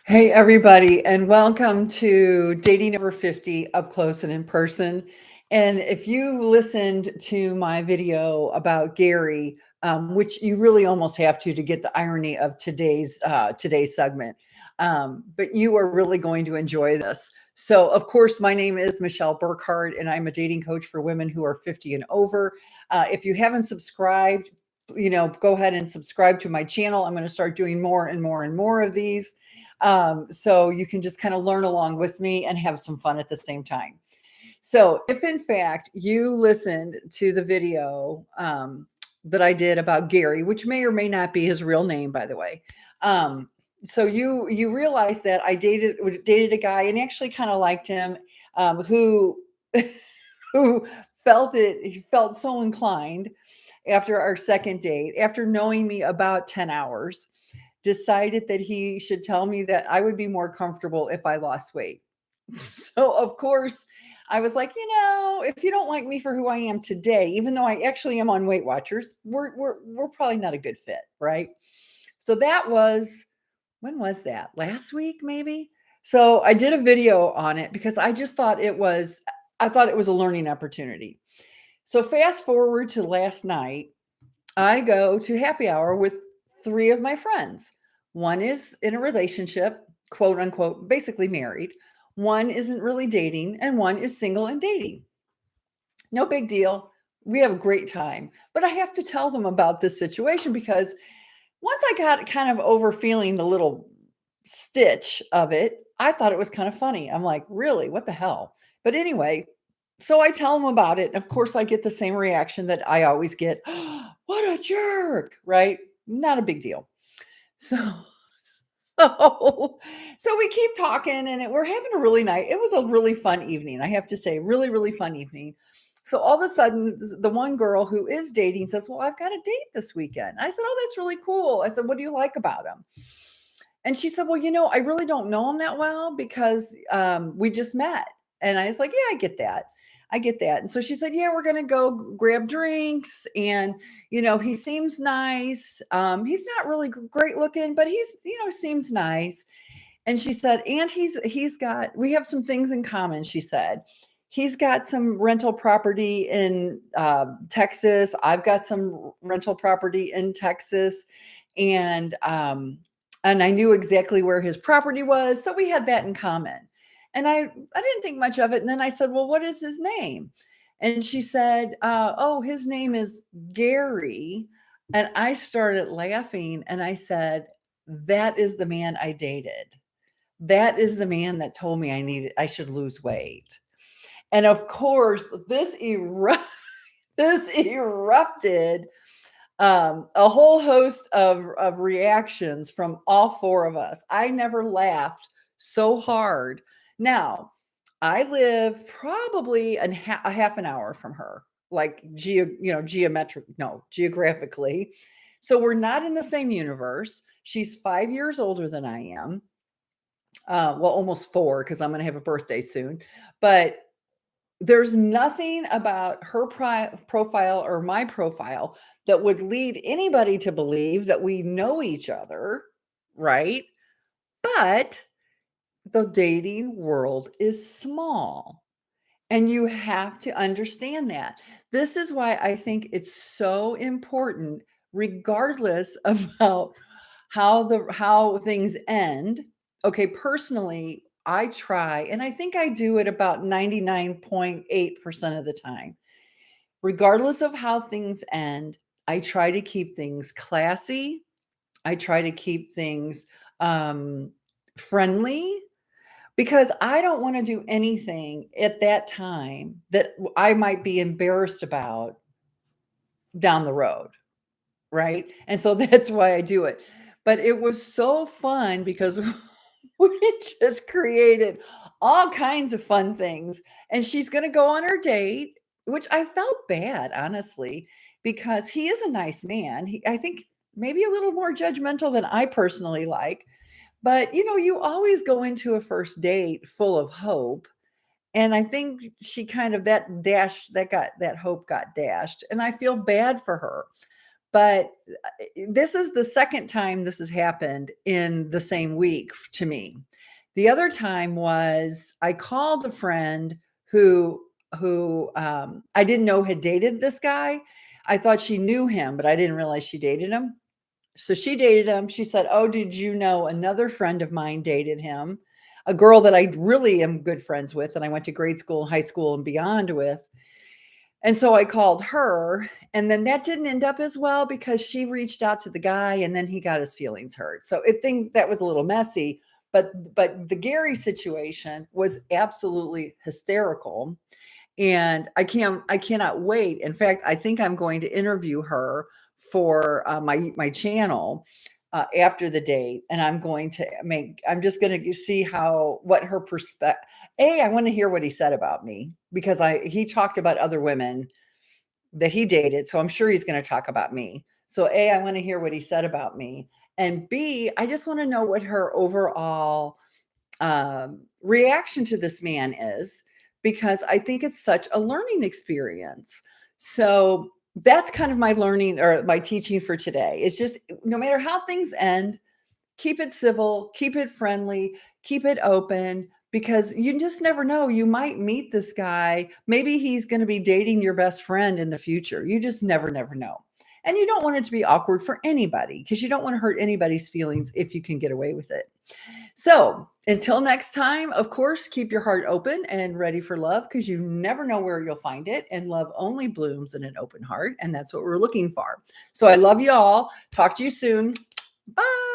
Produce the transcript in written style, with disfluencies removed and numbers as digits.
Hey, everybody, and welcome to Dating Over 50 Up Close and in Person. And if you listened to my video about Gary, which you really almost have to get the irony of today's segment, but you are really going to enjoy this. So, of course, my name is Michele Burkhardt, and I'm a dating coach for women who are 50 and over. If you haven't subscribed, go ahead and subscribe to my channel. I'm going to start doing more and more and more of these. So you can just kind of learn along with me and have some fun at the same time. So if in fact you listened to the video that I did about Gary, which may or may not be his real name, by the way, so you realize that I dated a guy and actually kind of liked him, who who he felt so inclined after our second date, after knowing me about 10 hours, decided that he should tell me that I would be more comfortable if I lost weight. So of course, I was like, if you don't like me for who I am today, even though I actually am on Weight Watchers, we're probably not a good fit, right? So that was when was that? Last week, maybe? So I did a video on it because I thought it was a learning opportunity. So fast forward to last night, I go to happy hour with three of my friends. One is in a relationship, quote unquote, basically married. One isn't really dating, and one is single and dating. No big deal. We have a great time. But I have to tell them about this situation because once I got kind of over feeling the little stitch of it, I thought it was kind of funny. I'm like, really? What the hell? But anyway, so I tell them about it. Of course, I get the same reaction that I always get. What a jerk, right? Not a big deal. So, so we keep talking and we're having a really nice, it was a really fun evening. I have to say, really, really fun evening. So all of a sudden, the one girl who is dating says, well, I've got a date this weekend. I said, oh, that's really cool. I said, what do you like about him? And she said, well, I really don't know him that well because we just met. And I was like, yeah, I get that. I get that. And so she said, yeah, we're going to go grab drinks. And, he seems nice. He's not really great looking, but he's, seems nice. And she said, and we have some things in common. She said, he's got some rental property in Texas. I've got some rental property in Texas. And I knew exactly where his property was. So we had that in common. And I didn't think much of it. And then I said, well, what is his name? And she said, oh, his name is Gary. And I started laughing and I said, that is the man I dated. That is the man that told me I should lose weight. And of course, this erupted a whole host of reactions from all four of us. I never laughed so hard. Now, I live probably a half an hour from her, like geographically. So we're not in the same universe. She's 5 years older than I am. Well, almost 4 because I'm going to have a birthday soon. But there's nothing about her profile or my profile that would lead anybody to believe that we know each other, right? But the dating world is small. And you have to understand that. This is why I think it's so important, regardless about how things end. Okay, personally, I try, and I think I do it about 99.8% of the time. Regardless of how things end, I try to keep things classy. I try to keep things friendly because I don't want to do anything at that time that I might be embarrassed about down the road, right? And so that's why I do it. But it was so fun because we just created all kinds of fun things. And she's going to go on her date, which I felt bad, honestly, because he is a nice man. I think maybe a little more judgmental than I personally like. But, you always go into a first date full of hope. And I think she kind of that hope got dashed. And I feel bad for her. But this is the second time this has happened in the same week to me. The other time was I called a friend who I didn't know had dated this guy. I thought she knew him, but I didn't realize she dated him. So she dated him. She said, "Oh, did you know another friend of mine dated him? A girl that I really am good friends with, and I went to grade school, high school, and beyond with." And so I called her, and then that didn't end up as well because she reached out to the guy, and then he got his feelings hurt. So I think that was a little messy. But the Gary situation was absolutely hysterical, and I cannot wait. In fact, I think I'm going to interview her for my channel after the date, and I'm just going to see what her perspective. I want to hear what he said about me because he talked about other women that he dated, so I'm sure he's going to talk about me. So I want to hear what he said about me, and B, I just want to know what her overall reaction to this man is, because I think it's such a learning experience. So that's kind of my learning or my teaching for today. It's just no matter how things end, keep it civil, keep it friendly, keep it open, because you just never know. You might meet this guy. Maybe he's going to be dating your best friend in the future. You just never know. And you don't want it to be awkward for anybody because you don't want to hurt anybody's feelings if you can get away with it. So until next time, of course, keep your heart open and ready for love because you never know where you'll find it. And love only blooms in an open heart. And that's what we're looking for. So I love you all. Talk to you soon. Bye.